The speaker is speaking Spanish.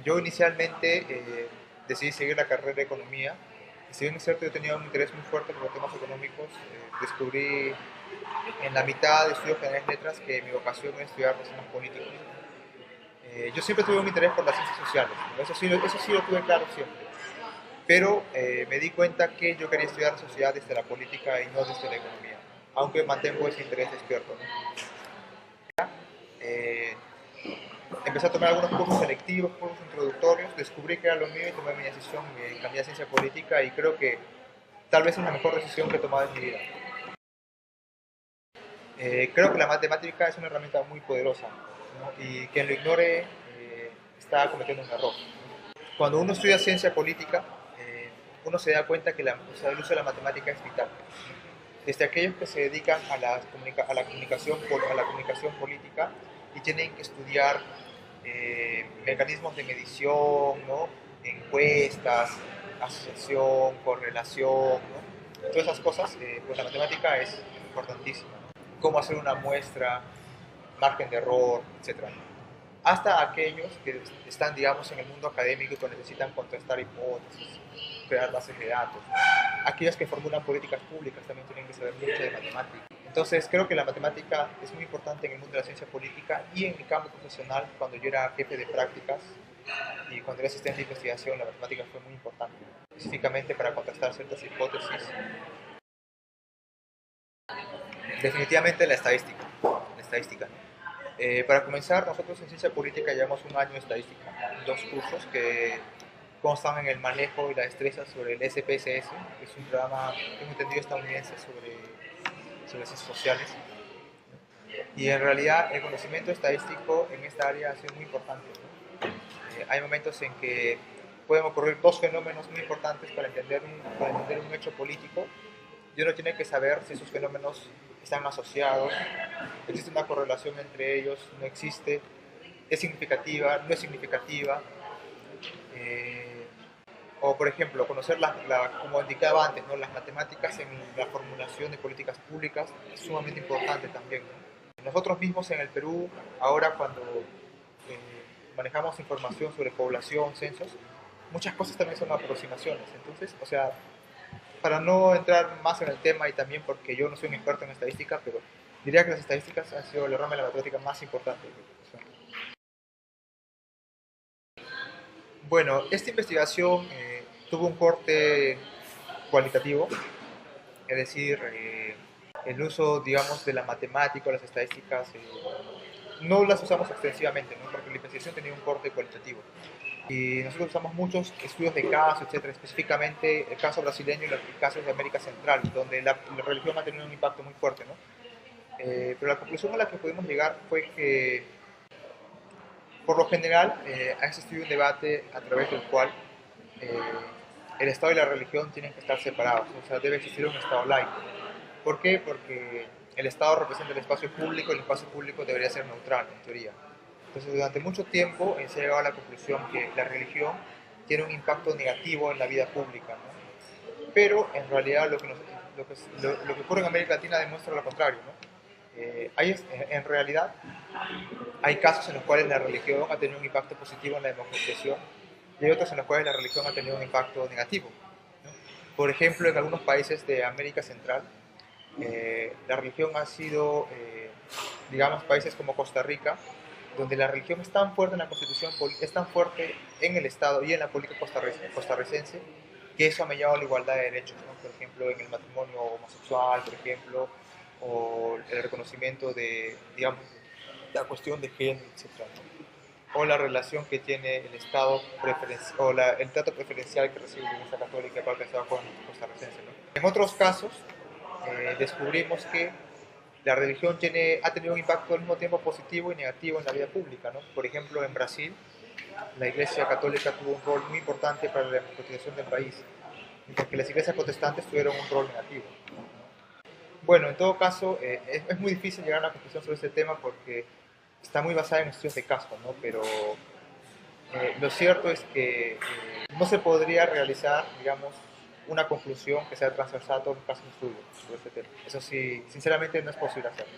Yo inicialmente decidí seguir la carrera de economía. Y si bien es cierto, yo tenía un interés muy fuerte por los temas económicos, descubrí en la mitad de estudios generales letras que mi vocación era estudiar los temas políticos. Yo siempre tuve un interés por las ciencias sociales, ¿no? Eso sí lo tuve claro siempre. Pero me di cuenta que yo quería estudiar la sociedad desde la política y no desde la economía, aunque mantengo ese interés despierto, ¿no? Eh, Empecé a tomar algunos cursos selectivos, cursos introductorios, descubrí que era lo mío y tomé mi decisión, me cambié a ciencia política y creo que tal vez es la mejor decisión que he tomado en mi vida. Creo que la matemática es una herramienta muy poderosa, ¿no? Y quien lo ignore está cometiendo un error. Cuando uno estudia ciencia política, uno se da cuenta que o sea, el uso de la matemática es vital. Desde aquellos que se dedican a la comunicación política y tienen que estudiar mecanismos de medición, ¿no? Encuestas, asociación, correlación, ¿no? Todas esas cosas, pues la matemática es importantísima, ¿no? Cómo hacer una muestra, margen de error, etcétera, hasta aquellos que están, digamos, en el mundo académico y que necesitan contrastar hipótesis, crear bases de datos. Aquellos que formulan políticas públicas también tienen que saber mucho de matemática. Entonces, creo que la matemática es muy importante en el mundo de la ciencia política y en mi campo profesional, cuando yo era jefe de prácticas y cuando era asistente de investigación, la matemática fue muy importante, específicamente para contrastar ciertas hipótesis. Definitivamente la estadística. La estadística. Para comenzar, nosotros en ciencia política llevamos un año de estadística, dos cursos que constan en el manejo y la destreza sobre el SPSS, que es un programa, tengo entendido, estadounidense sobre ciencias sociales. Y en realidad el conocimiento estadístico en esta área ha sido muy importante, ¿no? Hay momentos en que pueden ocurrir dos fenómenos muy importantes para entender un hecho político y uno tiene que saber si esos fenómenos están asociados, existe una correlación entre ellos, no existe, es significativa, no es significativa. Eh, o, por ejemplo, conocer, como indicaba antes, ¿no? Las matemáticas en la formulación de políticas públicas es sumamente importante también, ¿no? Nosotros mismos en el Perú, ahora cuando manejamos información sobre población, censos, muchas cosas también son aproximaciones. Entonces, o sea, para no entrar más en el tema y también porque yo no soy un experto en estadística, pero diría que las estadísticas han sido el rama de la matemática más importante de mi profesión. Bueno, esta investigación tuvo un corte cualitativo, es decir, el uso, digamos, de la matemática o las estadísticas no las usamos extensivamente, ¿no? Porque la investigación tenía un corte cualitativo. Y nosotros usamos muchos estudios de caso, etcétera, específicamente el caso brasileño y los casos de América Central, donde la religión ha tenido un impacto muy fuerte, ¿no? Pero la conclusión a la que pudimos llegar fue que, por lo general, ha existido un debate a través del cual eh, el Estado y la religión tienen que estar separados, o sea, debe existir un Estado laico. ¿Por qué? Porque el Estado representa el espacio público y el espacio público debería ser neutral, en teoría. Entonces, durante mucho tiempo se ha llegado a la conclusión que la religión tiene un impacto negativo en la vida pública, ¿no? Pero en realidad lo que ocurre en América Latina demuestra lo contrario, ¿no? En realidad hay casos en los cuales la religión ha tenido un impacto positivo en la democratización y hay otros en los cuales la religión ha tenido un impacto negativo, ¿no? Por ejemplo, en algunos países de América Central, la religión ha sido, digamos, países como Costa Rica, donde la religión es tan fuerte en la constitución, es tan fuerte en el Estado y en la política costarricense, que eso ha mellado la igualdad de derechos, ¿no? Por ejemplo, en el matrimonio homosexual, por ejemplo, o el reconocimiento de, digamos, la cuestión de género, etc., ¿no? O la relación que tiene el Estado o el trato preferencial que recibe la Iglesia Católica para el Estado costarricense, ¿no? En otros casos, descubrimos que la religión ha tenido un impacto al mismo tiempo positivo y negativo en la vida pública, ¿no? Por ejemplo, en Brasil, la Iglesia Católica tuvo un rol muy importante para la democratización del país, mientras que las iglesias protestantes tuvieron un rol negativo. Bueno, en todo caso, es muy difícil llegar a una conclusión sobre este tema porque está muy basada en estudios de caso, ¿no? Pero lo cierto es que no se podría realizar, digamos, una conclusión que sea transversal a todos los casos de estudio sobre este tema. Eso sí, sinceramente no es posible hacerlo.